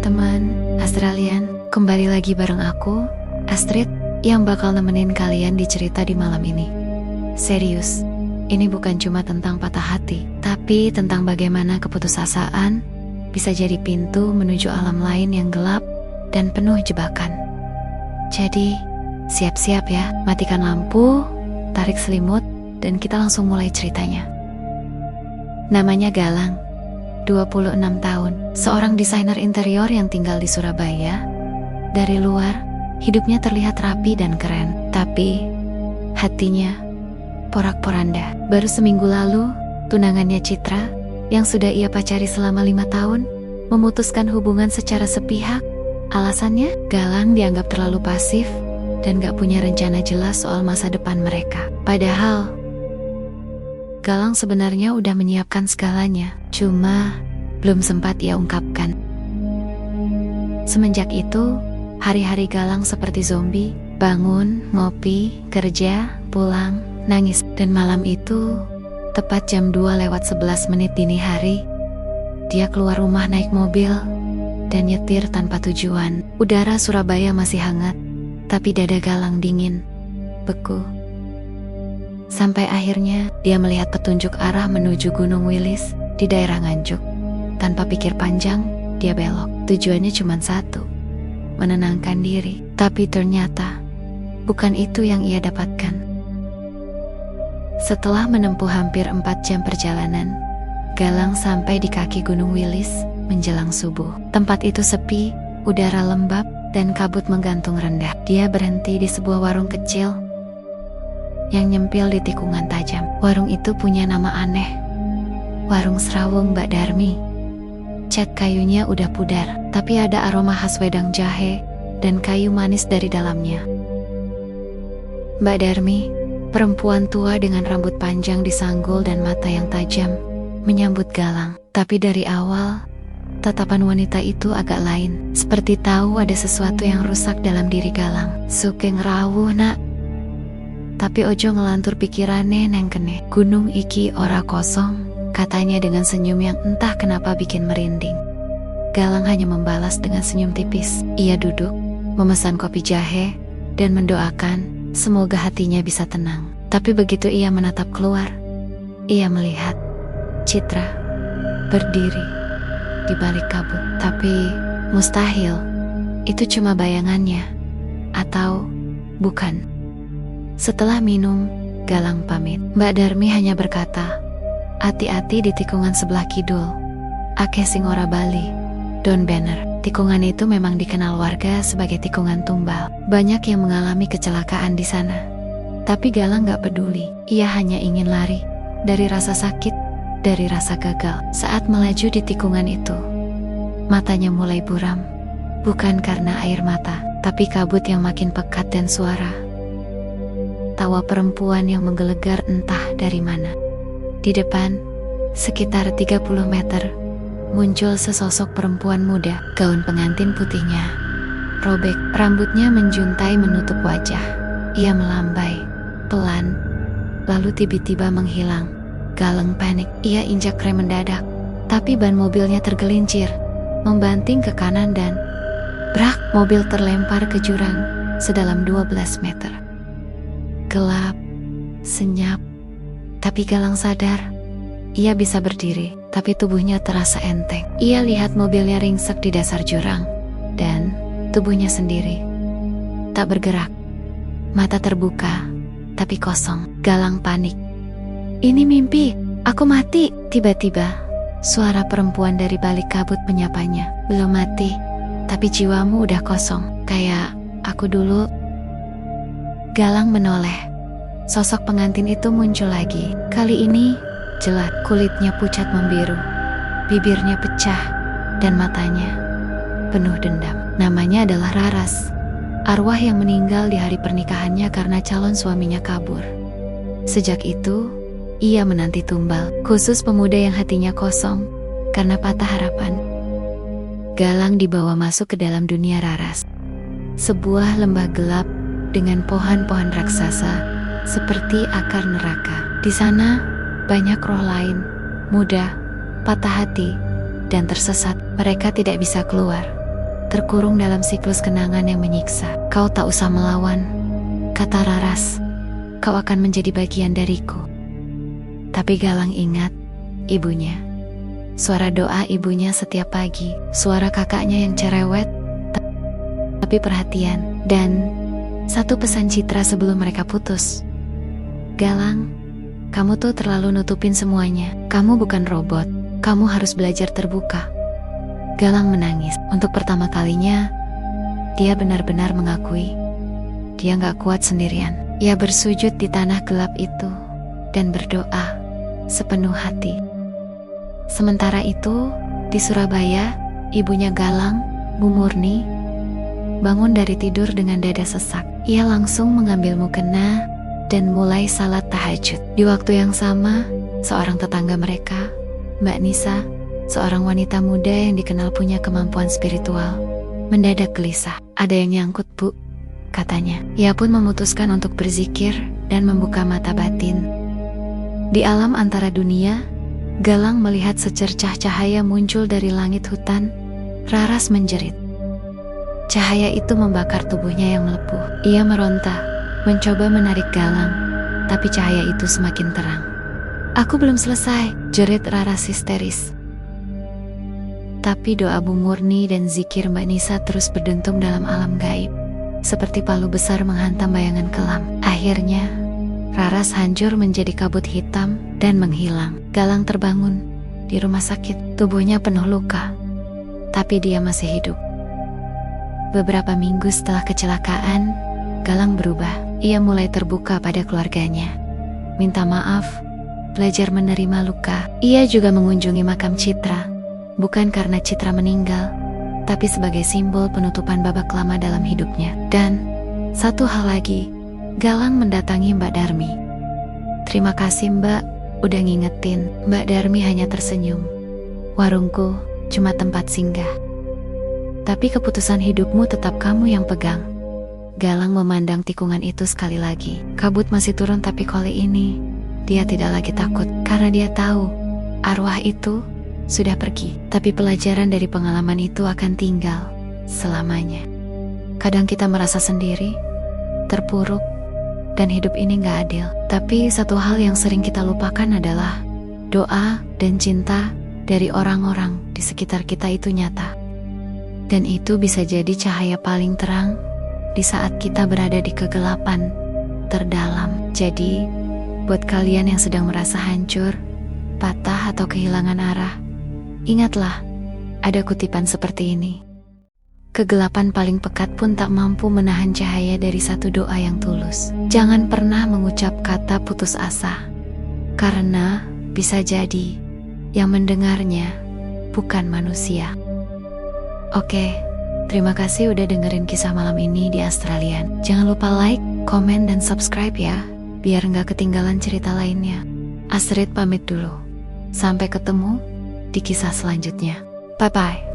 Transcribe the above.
teman-teman Australian, kembali lagi bareng aku, Astrid, yang bakal nemenin kalian di cerita di malam ini. Serius, ini bukan cuma tentang patah hati, tapi tentang bagaimana keputusasaan bisa jadi pintu menuju alam lain yang gelap dan penuh jebakan. Jadi, siap-siap ya, matikan lampu, tarik selimut, dan kita langsung mulai ceritanya. Namanya Galang, 26 tahun, seorang desainer interior yang tinggal di Surabaya. Dari luar, hidupnya terlihat rapi dan keren, tapi hatinya porak-poranda. Baru seminggu lalu, tunangannya Citra, yang sudah ia pacari selama 5 tahun, memutuskan hubungan secara sepihak. Alasannya, Galang dianggap terlalu pasif dan gak punya rencana jelas soal masa depan mereka. Padahal, Galang sebenarnya udah menyiapkan segalanya, cuma belum sempat ia ungkapkan. Semenjak itu, hari-hari Galang seperti zombie, bangun, ngopi, kerja, pulang, nangis. Dan malam itu, tepat jam 2:11 dini hari, dia keluar rumah naik mobil dan nyetir tanpa tujuan. Udara Surabaya masih hangat, tapi dada Galang dingin, beku. Sampai akhirnya dia melihat petunjuk arah menuju Gunung Wilis di daerah Nganjuk. Tanpa pikir panjang, dia belok. Tujuannya cuma satu, menenangkan diri. Tapi ternyata bukan itu yang ia dapatkan. Setelah menempuh hampir 4 jam perjalanan, Galang sampai di kaki Gunung Wilis menjelang subuh. Tempat itu sepi, udara lembab, dan kabut menggantung rendah. Dia berhenti di sebuah warung kecil yang nyempil di tikungan tajam. Warung itu punya nama aneh, Warung Serawung Mbak Darmi. Cat kayunya udah pudar, tapi ada aroma khas wedang jahe dan kayu manis dari dalamnya. Mbak Darmi, perempuan tua dengan rambut panjang di sanggul dan mata yang tajam, menyambut Galang. Tapi dari awal, tatapan wanita itu agak lain, seperti tahu ada sesuatu yang rusak dalam diri Galang. "Sugeng rawuh nak, tapi ojo ngelantur pikirane neng kene. Gunung iki ora kosong," katanya dengan senyum yang entah kenapa bikin merinding. Galang hanya membalas dengan senyum tipis. Ia duduk, memesan kopi jahe, dan mendoakan semoga hatinya bisa tenang. Tapi begitu ia menatap keluar, ia melihat Citra berdiri di balik kabut. Tapi mustahil, itu cuma bayangannya. Atau bukan? Setelah minum, Galang pamit. Mbak Darmi hanya berkata, "Hati-hati di tikungan sebelah kidul. Akeh sing ora bali. Don Banner." Tikungan itu memang dikenal warga sebagai tikungan tumbal. Banyak yang mengalami kecelakaan di sana. Tapi Galang gak peduli. Ia hanya ingin lari dari rasa sakit, dari rasa gagal. Saat melaju di tikungan itu, matanya mulai buram. Bukan karena air mata, tapi kabut yang makin pekat dan suara tawa perempuan yang menggelegar entah dari mana. Di depan, sekitar 30 meter, muncul sesosok perempuan muda. Gaun pengantin putihnya robek, rambutnya menjuntai menutup wajah. Ia melambai pelan, lalu tiba-tiba menghilang. Galang panik. Ia injak rem mendadak, tapi ban mobilnya tergelincir, membanting ke kanan dan brak, mobil terlempar ke jurang sedalam 12 meter. Gelap, senyap, tapi Galang sadar ia bisa berdiri, tapi tubuhnya terasa enteng. Ia lihat mobilnya ringsek di dasar jurang, dan tubuhnya sendiri tak bergerak. Mata terbuka, tapi kosong. Galang panik. "Ini mimpi, aku mati." Tiba-tiba, suara perempuan dari balik kabut menyapanya. "Belum mati, tapi jiwamu udah kosong, kayak aku dulu." Galang menoleh. Sosok pengantin itu muncul lagi. Kali ini jelas, kulitnya pucat membiru, bibirnya pecah, dan matanya penuh dendam. Namanya adalah Raras, arwah yang meninggal di hari pernikahannya karena calon suaminya kabur. Sejak itu, ia menanti tumbal, khusus pemuda yang hatinya kosong karena patah harapan. Galang dibawa masuk ke dalam dunia Raras, sebuah lembah gelap dengan pohon-pohon raksasa seperti akar neraka. Di sana banyak roh lain, muda, patah hati, dan tersesat. Mereka tidak bisa keluar, terkurung dalam siklus kenangan yang menyiksa. Kau tak usah melawan, kata Raras. Kau akan menjadi bagian dariku. Tapi Galang ingat ibunya. Suara doa ibunya setiap pagi, suara kakaknya yang cerewet tapi perhatian, dan satu pesan Citra sebelum mereka putus. Galang, kamu tuh terlalu nutupin semuanya. Kamu bukan robot. Kamu harus belajar terbuka. Galang menangis. Untuk pertama kalinya, dia benar-benar mengakui dia gak kuat sendirian. Ia bersujud di tanah gelap itu dan berdoa sepenuh hati. Sementara itu, di Surabaya, ibunya Galang, Bu Murni, bangun dari tidur dengan dada sesak. Ia langsung mengambil mukena dan mulai salat tahajud. Di waktu yang sama, seorang tetangga mereka, Mbak Nisa, seorang wanita muda yang dikenal punya kemampuan spiritual, mendadak gelisah. Ada yang nyangkut, Bu, katanya. Ia pun memutuskan untuk berzikir dan membuka mata batin. Di alam antara dunia, Galang melihat secercah cahaya muncul dari langit hutan. Raras menjerit. Cahaya itu membakar tubuhnya yang melepuh. Ia meronta, mencoba menarik Galang, tapi cahaya itu semakin terang. Aku belum selesai, jerit Raras histeris. Tapi doa Bu Murni dan zikir Mbak Nisa terus berdentum dalam alam gaib, seperti palu besar menghantam bayangan kelam. Akhirnya, Raras hancur menjadi kabut hitam dan menghilang. Galang terbangun di rumah sakit, tubuhnya penuh luka, tapi dia masih hidup. Beberapa minggu setelah kecelakaan, Galang berubah. Ia mulai terbuka pada keluarganya, minta maaf, belajar menerima luka. Ia juga mengunjungi makam Citra, bukan karena Citra meninggal, tapi sebagai simbol penutupan babak lama dalam hidupnya. Dan satu hal lagi, Galang mendatangi Mbak Darmi. Terima kasih Mbak, udah ngingetin. Mbak Darmi hanya tersenyum. Warungku cuma tempat singgah, tapi keputusan hidupmu tetap kamu yang pegang. Galang memandang tikungan itu sekali lagi. Kabut masih turun, tapi kali ini dia tidak lagi takut, karena dia tahu arwah itu sudah pergi. Tapi pelajaran dari pengalaman itu akan tinggal selamanya. Kadang kita merasa sendiri, terpuruk, dan hidup ini gak adil. Tapi satu hal yang sering kita lupakan adalah doa dan cinta dari orang-orang di sekitar kita itu nyata. Dan itu bisa jadi cahaya paling terang di saat kita berada di kegelapan terdalam. Jadi, buat kalian yang sedang merasa hancur, patah atau kehilangan arah, ingatlah, ada kutipan seperti ini. Kegelapan paling pekat pun tak mampu menahan cahaya dari satu doa yang tulus. Jangan pernah mengucap kata putus asa, karena bisa jadi yang mendengarnya bukan manusia. Oke, terima kasih udah dengerin kisah malam ini di Australian. Jangan lupa like, komen, dan subscribe ya, biar nggak ketinggalan cerita lainnya. Astrid pamit dulu. Sampai ketemu di kisah selanjutnya. Bye-bye.